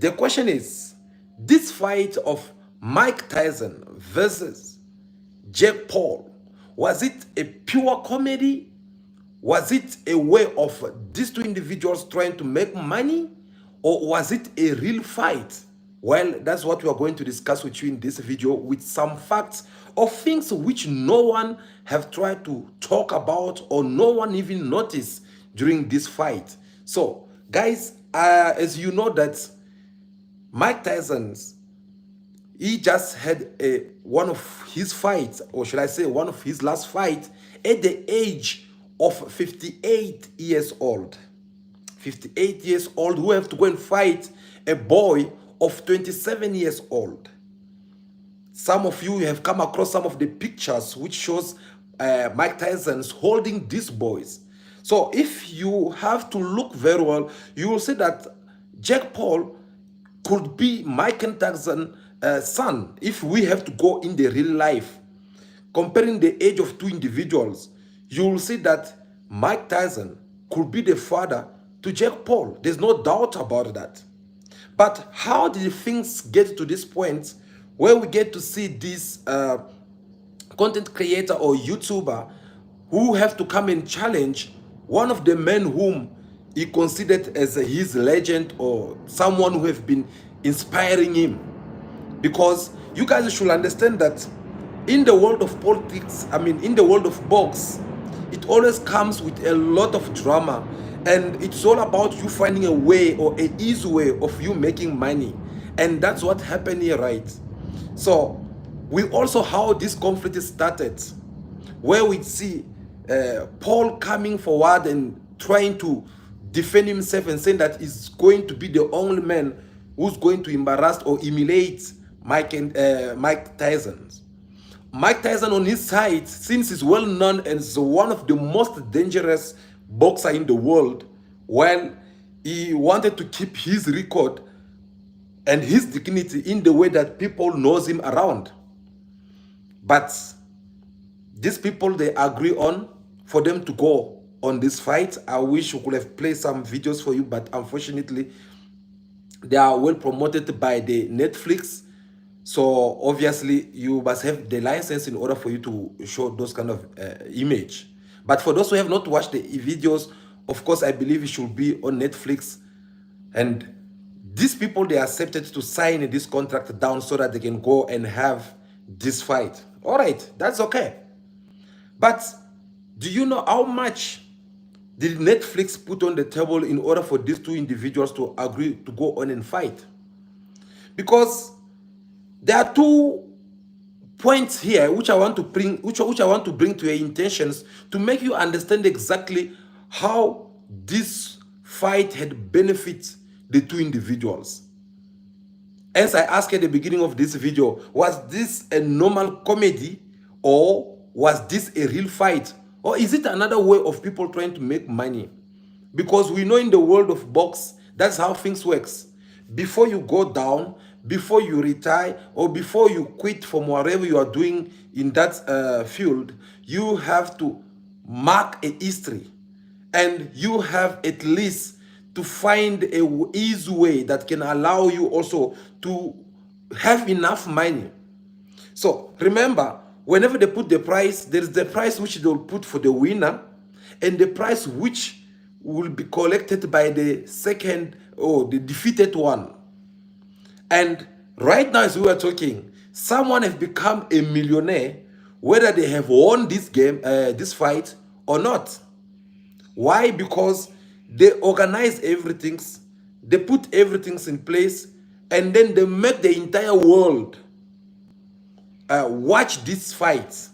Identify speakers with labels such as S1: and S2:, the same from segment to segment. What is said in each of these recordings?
S1: The question is, this fight of Mike Tyson versus Jake Paul, was it a pure comedy? Was it a way of these two individuals trying to make money? Or was it a real fight? Well, that's what we are going to discuss with you in this video, with some facts of things which no one have tried to talk about or no one even noticed during this fight. So, guys, as you know that Mike Tyson's he just had one of his fights, or should I say one of his last fight, at the age of 58 years old. 58 years old, who have to go and fight a boy of 27 years old. Some of you have come across some of the pictures which shows Mike Tyson's holding these boys. So if you have to look very well, you will see that Jake Paul could be Mike Tyson's son if we have to go in the real life. Comparing the age of two individuals, you will see that Mike Tyson could be the father to Jake Paul. There's no doubt about that. But how did things get to this point where we get to see this content creator or YouTuber who have to come and challenge one of the men whom he considered as his legend or someone who have been inspiring him? Because you guys should understand that in the world of politics, I mean, in the world of box, it always comes with a lot of drama, and it's all about you finding a way or an easy way of you making money. And that's what happened here, right? So we also how this conflict started, where we see Paul coming forward and trying to defend himself and saying that he's going to be the only man who's going to embarrass or humiliate Mike Tyson. Mike Tyson on his side, since he's well known as one of the most dangerous boxer in the world, while he wanted to keep his record and his dignity in the way that people knows him around. But these people, they agree on for them to go on this fight. I wish we could have played some videos for you, but unfortunately they are well promoted by the Netflix. So obviously you must have the license in order for you to show those kind of image. But for those who have not watched the videos, of course, I believe it should be on Netflix. And these people, they accepted to sign this contract down so that they can go and have this fight. All right, that's okay. But do you know how much did Netflix put on the table in order for these two individuals to agree to go on and fight? Because there are 2 points here which I want to bring, which I want to bring to your intentions to make you understand exactly how this fight had benefit the two individuals. As I asked at the beginning of this video, was this a normal comedy or was this a real fight? Or is it another way of people trying to make money? Because we know in the world of box, that's how things works. Before you go down, before you retire, or before you quit from whatever you are doing in that field, you have to mark a history. And you have at least to find a easy way that can allow you also to have enough money. So remember, whenever they put the price, there is the price which they will put for the winner and the price which will be collected by the second or the defeated one. And right now as we are talking, someone has become a millionaire whether they have won this game, this fight or not. Why? Because they organize everything, they put everything in place, and then they make the entire world watch this fight.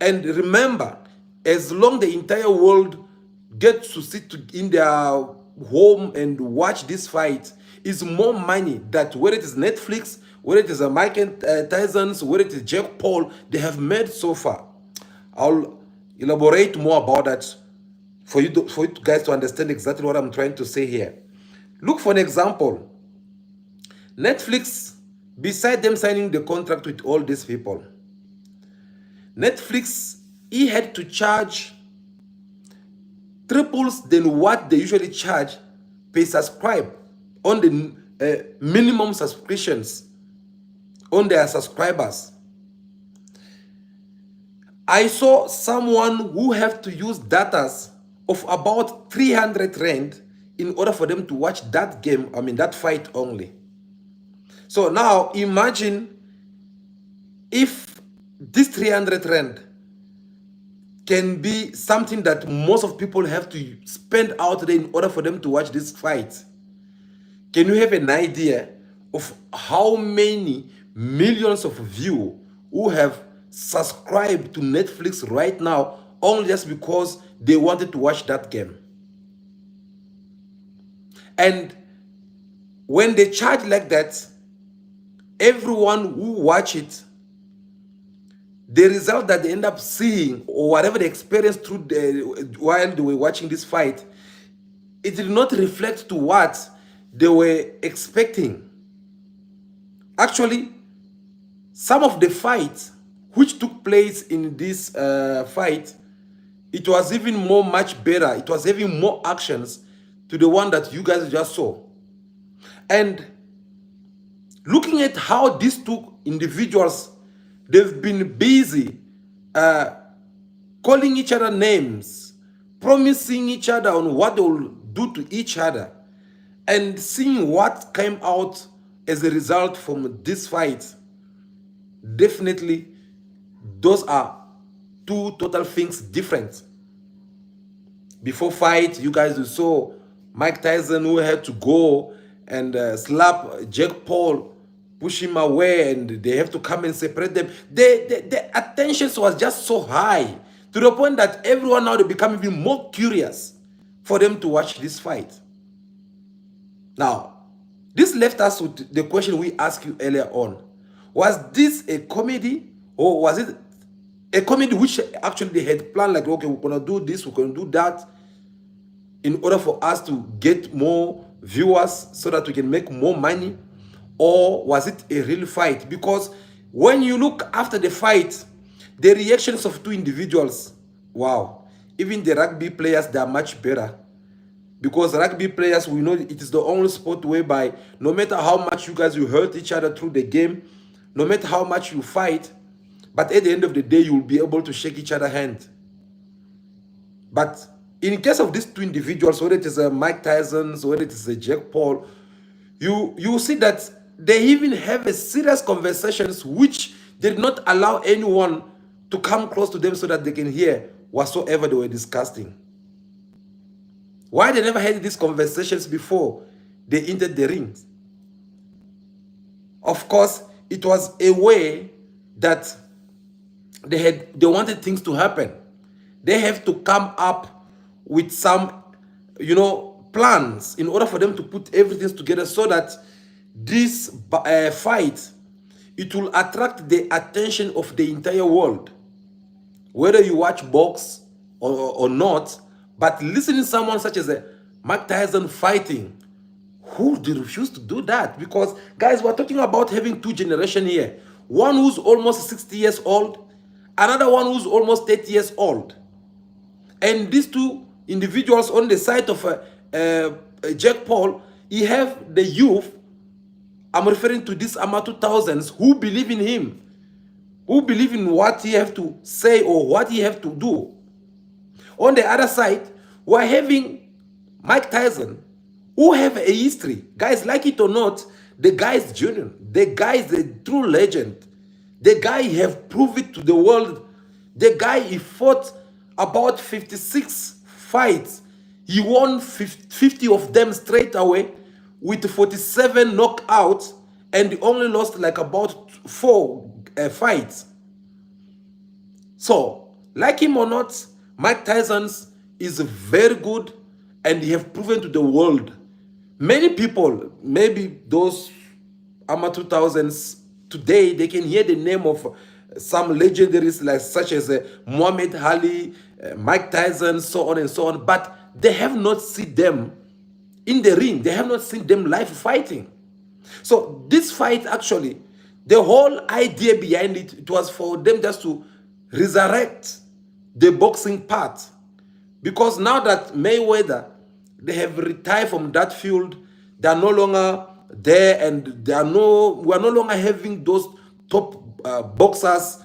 S1: And remember, as long the entire world gets to sit in their home and watch this fight, is more money that whether it is Netflix, whether it is a Mike Tyson's, whether it is Jake Paul, they have made so far. I'll elaborate more about that for you guys to understand exactly what I'm trying to say here. Look, for an example, Netflix, beside them signing the contract with all these people, Netflix, he had to charge triples than what they usually charge per subscribe on the minimum subscriptions on their subscribers. I saw someone who have to use datas of about 300 rand in order for them to watch that game, I mean that fight only. So now imagine if this 300 rand can be something that most of people have to spend out there in order for them to watch this fight. Can you have an idea of how many millions of viewers who have subscribed to Netflix right now only just because they wanted to watch that game? And when they charge like that, everyone who watch it, the result that they end up seeing or whatever they experienced through while they were watching this fight, it did not reflect to what they were expecting. Actually, some of the fights which took place in this fight, it was even much better. It was having more actions to the one that you guys just saw. And looking at how these two individuals, they've been busy calling each other names, promising each other on what they will do to each other, and seeing what came out as a result from this fight. Definitely, those are two total things different. Before fight, you guys saw Mike Tyson who had to go and slap Jake Paul, push him away, and they have to come and separate them. The attention was just so high to the point that everyone now they become even more curious for them to watch this fight. Now, this left us with the question we asked you earlier on. Was this a comedy, or was it a comedy which actually they had planned, like, okay, we're going to do this, we're going to do that, in order for us to get more viewers so that we can make more money? Or was it a real fight? Because when you look after the fight, the reactions of two individuals, wow, even the rugby players, they are much better. Because rugby players, we know it is the only sport whereby no matter how much you guys you hurt each other through the game, no matter how much you fight, but at the end of the day, you will be able to shake each other's hand. But in case of these two individuals, whether it is Mike Tyson, whether it is Jake Paul, you see that they even have a serious conversations which did not allow anyone to come close to them so that they can hear whatsoever they were discussing. Why they never had these conversations before they entered the ring? Of course, it was a way that they wanted things to happen. They have to come up with some, plans in order for them to put everything together so that this fight, it will attract the attention of the entire world. Whether you watch box or not, but listening to someone such as Mike Tyson fighting, who would refuse to do that? Because, guys, we're talking about having two generations here. One who's almost 60 years old, another one who's almost 30 years old. And these two individuals on the side of Jake Paul, he have the youth, I'm referring to this Ama 2000s, who believe in him, who believe in what he have to say or what he have to do. On the other side, we're having Mike Tyson, who have a history. Guys, like it or not, the guy is genuine. The guy is a true legend. The guy have proved it to the world. The guy, he fought about 56 fights. He won 50 of them straight away with 47 knockouts, and he only lost like about 4 fights. So, like him or not, Mike Tyson is very good, and he have proven to the world. Many people, maybe those Ama 2000s, today they can hear the name of some legendaries like such as Muhammad Ali, Mike Tyson, so on and so on, but they have not seen them in the ring. They have not seen them live fighting. So this fight, actually, the whole idea behind it, it was for them just to resurrect the boxing part. Because now that Mayweather, they have retired from that field, they are no longer there, and we are no longer having those top boxers.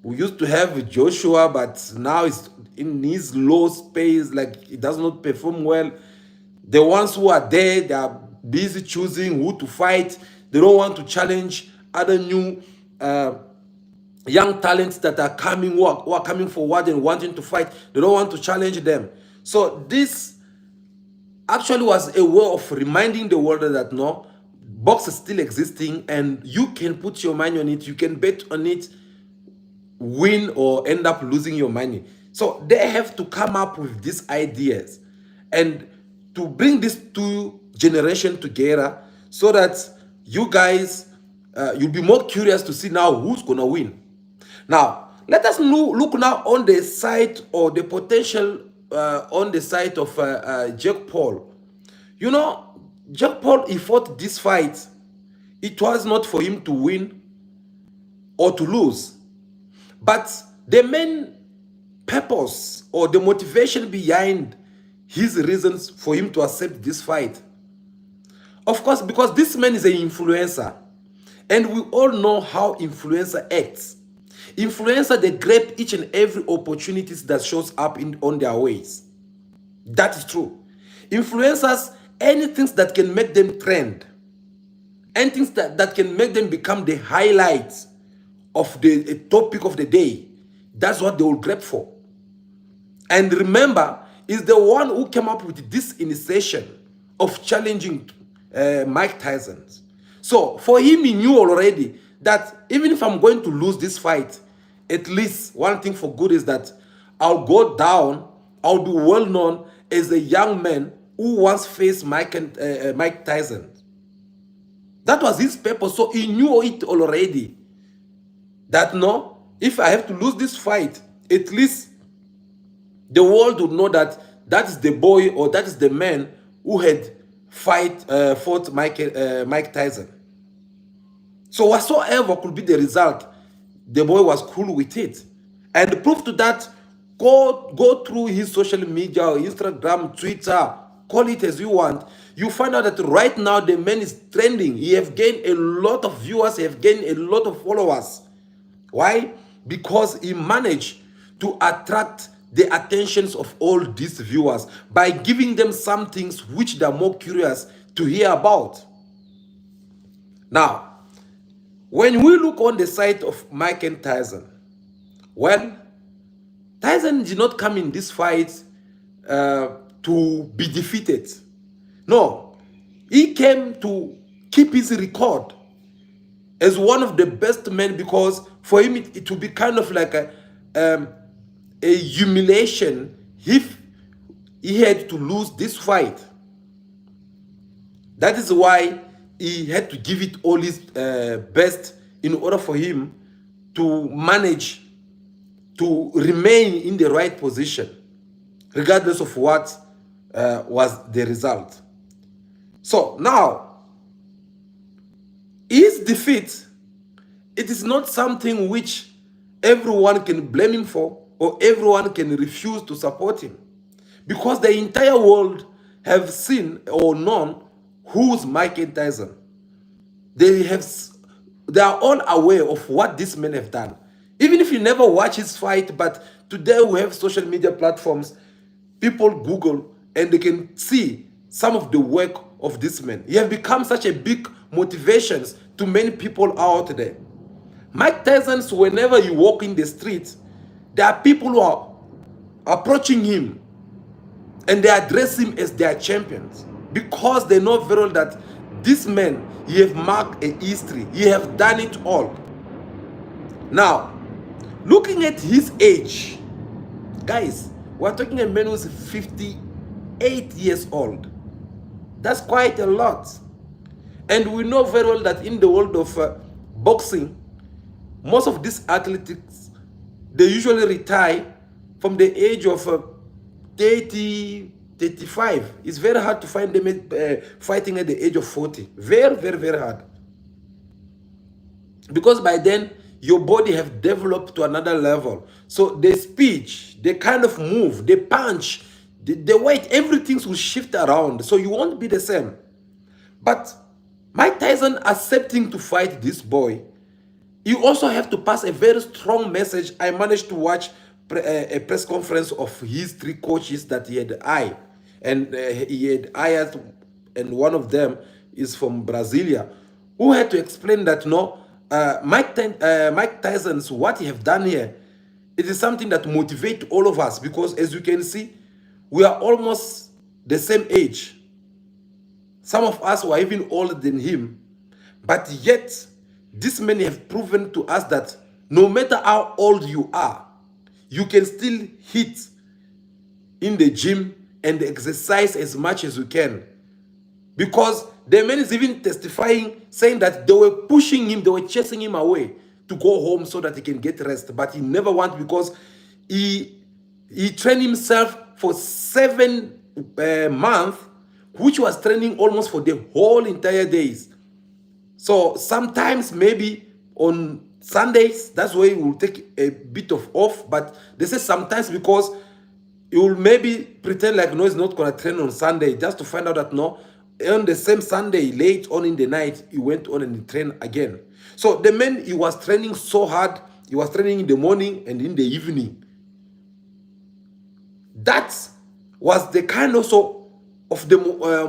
S1: We used to have Joshua, but now it's in his low space, like he does not perform well. The ones who are there, they are busy choosing who to fight. They don't want to challenge other new young talents that are coming, who are coming forward and wanting to fight. They don't want to challenge them. So this actually was a way of reminding the world that no, box is still existing, and you can put your money on it, you can bet on it, win or end up losing your money. So they have to come up with these ideas and to bring these two generations together, so that you guys, you'll be more curious to see now who's gonna win. Now let us look now on the side, or the potential on the side of Jake Paul. You know, Jake Paul, he fought this fight. It was not for him to win or to lose, but the main purpose or the motivation behind his reasons for him to accept this fight, of course, because this man is an influencer, and we all know how influencer acts. Influencer, they grab each and every opportunities that shows up on their ways. That is true. Influencers, anything that can make them trend, anything that can make them become the highlights of the topic of the day, that's what they will grab for. And remember, is the one who came up with this initiation of challenging Mike Tyson. So for him, he knew already that even if I'm going to lose this fight, at least one thing for good is that I'll go down, I'll be well known as a young man who once faced Mike Tyson. That was his purpose. So he knew it already. That no, if I have to lose this fight, at least the world would know that that is the boy, or that is the man who had fought Mike Tyson. So whatsoever could be the result, the boy was cool with it. And the proof to that, go through his social media, Instagram, Twitter, call it as you want. You find out that right now the man is trending. He have gained a lot of viewers, he have gained a lot of followers. Why? Because he managed to attract the attentions of all these viewers by giving them some things which they are more curious to hear about. Now, when we look on the side of Mike and Tyson, well, Tyson did not come in this fight to be defeated. No, he came to keep his record as one of the best men, because for him it would be kind of like a humiliation if he had to lose this fight. That is why he had to give it all his best in order for him to manage to remain in the right position, regardless of what was the result. So now, his defeat, it is not something which everyone can blame him for, or everyone can refuse to support him, because the entire world have seen or known who's Mike Tyson. They are all aware of what these men have done. Even if you never watch his fight, but today we have social media platforms, people Google and they can see some of the work of this man. He has become such a big motivation to many people out there. Mike Tyson, whenever you walk in the street, there are people who are approaching him and they address him as their champions, because they know very well that this man, he have marked a history. He have done it all. Now, looking at his age, guys, we're talking a man who's 58 years old. That's quite a lot. And we know very well that in the world of boxing, most of these athletes, they usually retire from the age of 30, 35. It's very hard to find them fighting at the age of 40. Very, very, very hard. Because by then, your body have developed to another level. So the speech, the kind of move, the punch, the weight, everything will shift around. So you won't be the same. But Mike Tyson accepting to fight this boy, you also have to pass a very strong message. I managed to watch a press conference of his three coaches that he had and he had hired, and one of them is from Brasilia, who had to explain that no, Mike Tyson's what he have done here, it is something that motivates all of us, because as you can see, we are almost the same age. Some of us were even older than him, but yet these men have proven to us that no matter how old you are, you can still hit in the gym and exercise as much as you can. Because the man is even testifying, saying that they were pushing him, they were chasing him away to go home so that he can get rest. But he never went, because he trained himself for 7 months, which was training almost for the whole entire days. So sometimes maybe on Sundays, that's where he will take a bit of off. But they say sometimes, because he will maybe pretend like no, he's not going to train on Sunday, just to find out that no, on the same Sunday, late on in the night, he went on and he trained again. So the man, he was training so hard. He was training in the morning and in the evening. That was the kind also of the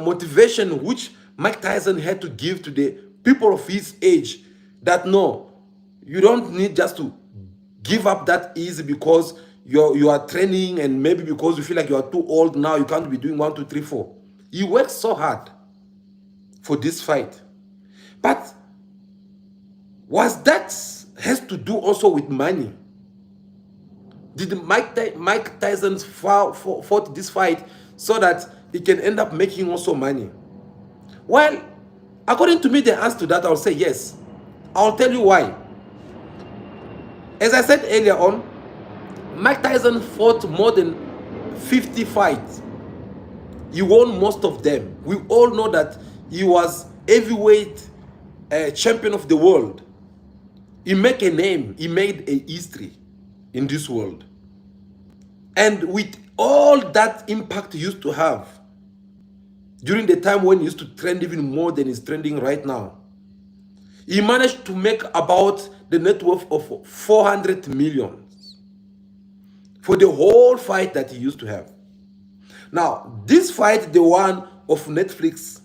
S1: motivation which Mike Tyson had to give to the people of his age, that no, you don't need just to give up that easy because you are training, and maybe because you feel like you are too old now, you can't be doing 1, 2, 3, 4. He worked so hard for this fight. But was that has to do also with money? Did Mike Tyson fought this fight so that he can end up making also money? Well, according to me, the answer to that, I'll say yes. I'll tell you why. As I said earlier on, Mike Tyson fought more than 50 fights. He won most of them. We all know that he was heavyweight champion of the world. He made a name. He made a history in this world. And with all that impact he used to have during the time when he used to trend even more than he's trending right now, he managed to make about the net worth of 400 million for the whole fight that he used to have. Now, this fight, the one of Netflix,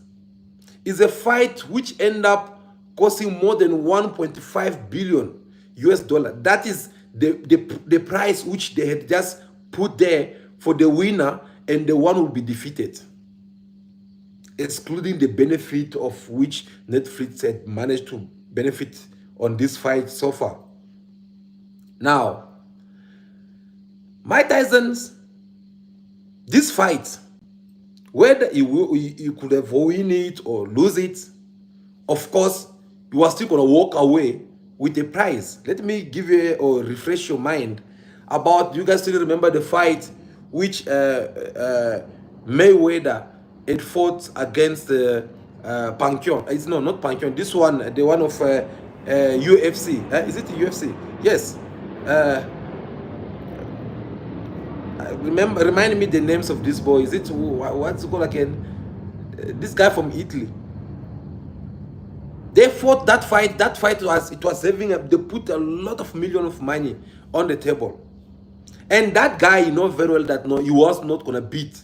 S1: is a fight which ended up costing more than 1.5 billion US dollar. That is the price which they had just put there for the winner, and the one will be defeated, excluding the benefit of which Netflix had managed to benefit on this fight so far. Now, Mike Tyson's this fight, whether he could have won it or lose it, of course, you are still going to walk away with a prize. Let me give you or refresh your mind about, you guys still remember the fight which Mayweather had fought against Pankion. It's no, not Pankion. This one, the one of UFC. Is it the UFC? Yes. Remind me the names of this boy. Is it, what's it called again? This guy from Italy. They fought that fight. That fight was having they put a lot of million of money on the table, and that guy, you know very well that no, he was not gonna beat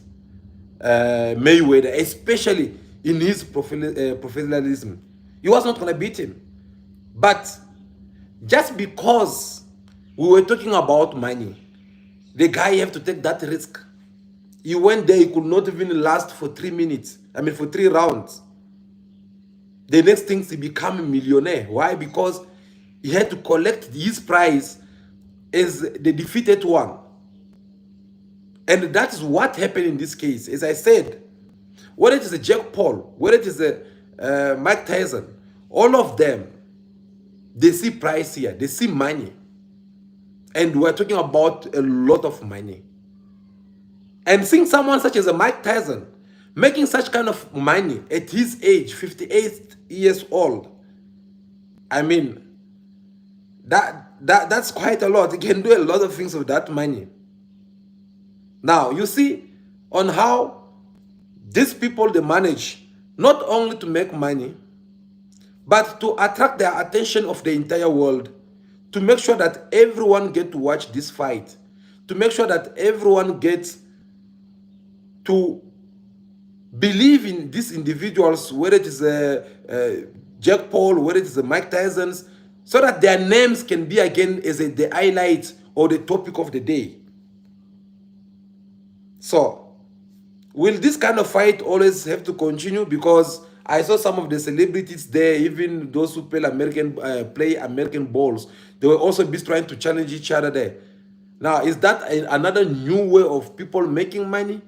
S1: Mayweather, especially in his professionalism. He was not gonna beat him, but just because we were talking about money, the guy have to take that risk. He went there. He could not even last for 3 minutes. I mean, for 3 rounds. The next thing, he became a millionaire. Why? Because he had to collect his prize as the defeated one. And that is what happened in this case. As I said, whether it is a Jake Paul, whether it is a Mike Tyson, all of them, they see price here. They see money. And we're talking about a lot of money. And seeing someone such as a Mike Tyson making such kind of money at his age, 58 years old, I mean, that's quite a lot. He can do a lot of things with that money. Now, you see on how these people, they manage not only to make money, but to attract the attention of the entire world, to make sure that everyone get to watch this fight, to make sure that everyone gets to believe in these individuals, whether it is Jack Paul, whether it is Mike Tyson's, so that their names can be again as the highlight or the topic of the day. So, will this kind of fight always have to continue? Because I saw some of the celebrities there, even those who play American balls, they were also busy trying to challenge each other there. Now, is that another new way of people making money?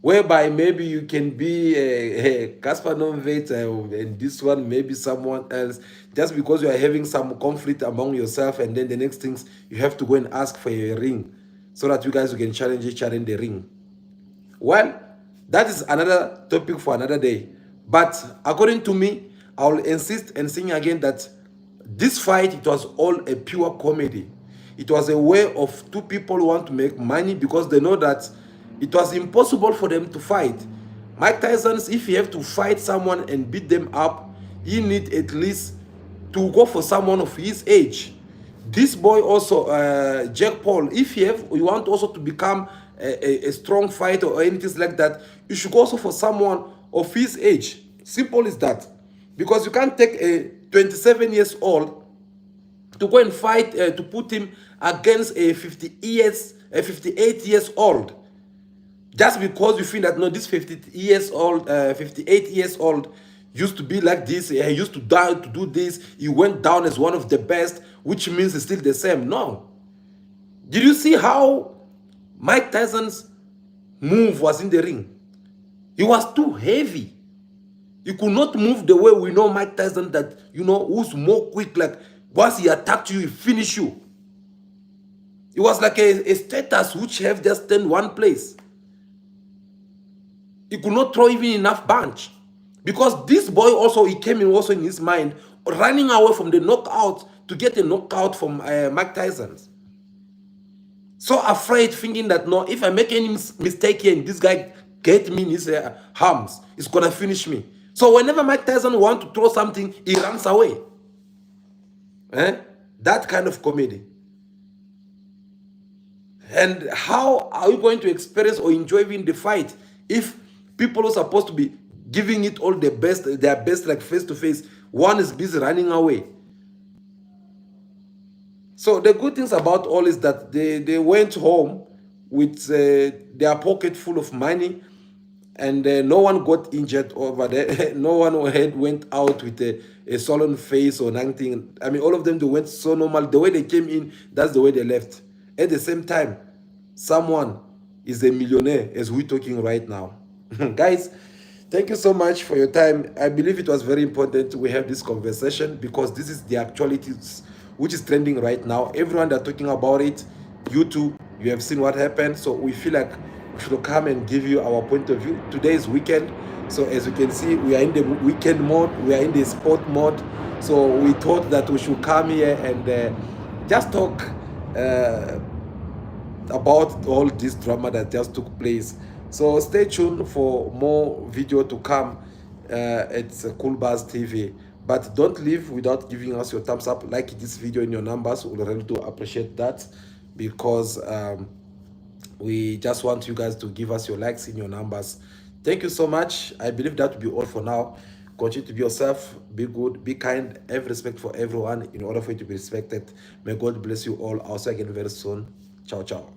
S1: Whereby maybe you can be a Casper Novet and this one maybe someone else, just because you are having some conflict among yourself, and then the next things you have to go and ask for a ring so that you guys can challenge each other in the ring. Well, that is another topic for another day. But according to me, I will insist and sing again that this fight, it was all a pure comedy. It was a way of two people who want to make money because they know that it was impossible for them to fight. Mike Tyson, if he have to fight someone and beat them up, he need at least to go for someone of his age. This boy also, Jack Paul, if you want also to become a strong fighter or anything like that, you should go also for someone of his age. Simple as that. Because you can't take a 27 years old to go and fight, to put him against a 58 years old. Just because you feel that no, this 58 years old used to be like this, he used to die to do this, he went down as one of the best, which means it's still the same. No. Did you see how Mike Tyson's move was in the ring? He was too heavy. He could not move the way we know Mike Tyson, that, who's more quick, like once he attacked you, he finish you. It was like a status which have just in one place. He could not throw even enough punch. Because this boy also, he came in also in his mind, running away from the knockout to get a knockout from Mike Tyson. So afraid, thinking that, no, if I make any mistake here and this guy get me in his arms, it's going to finish me. So whenever Mike Tyson wants to throw something, he runs away. That kind of comedy. And how are you going to experience or enjoy even the fight if people are supposed to be giving it all their best, like face to face, one is busy running away? So the good things about all is that they went home with their pocket full of money, and no one got injured over there. No one went out with a swollen face or nothing. I mean, all of them, they went so normal. The way they came in, that's the way they left. At the same time, someone is a millionaire as we're talking right now. Guys, thank you so much for your time. I believe it was very important we have this conversation because this is the actualities which is trending right now. Everyone that's talking about it, you too, you have seen what happened. So we feel like we should come and give you our point of view. Today is weekend. So as you can see, we are in the weekend mode. We are in the sport mode. So we thought that we should come here and just talk about all this drama that just took place. So stay tuned for more video to come at Cool Buzz TV. But don't leave without giving us your thumbs up. Like this video in your numbers. We'll really do appreciate that, because we just want you guys to give us your likes in your numbers. Thank you so much. I believe that will be all for now. Continue to be yourself, be good, be kind, have respect for everyone in order for you to be respected. May God bless you all. I'll see you again very soon. Ciao, ciao.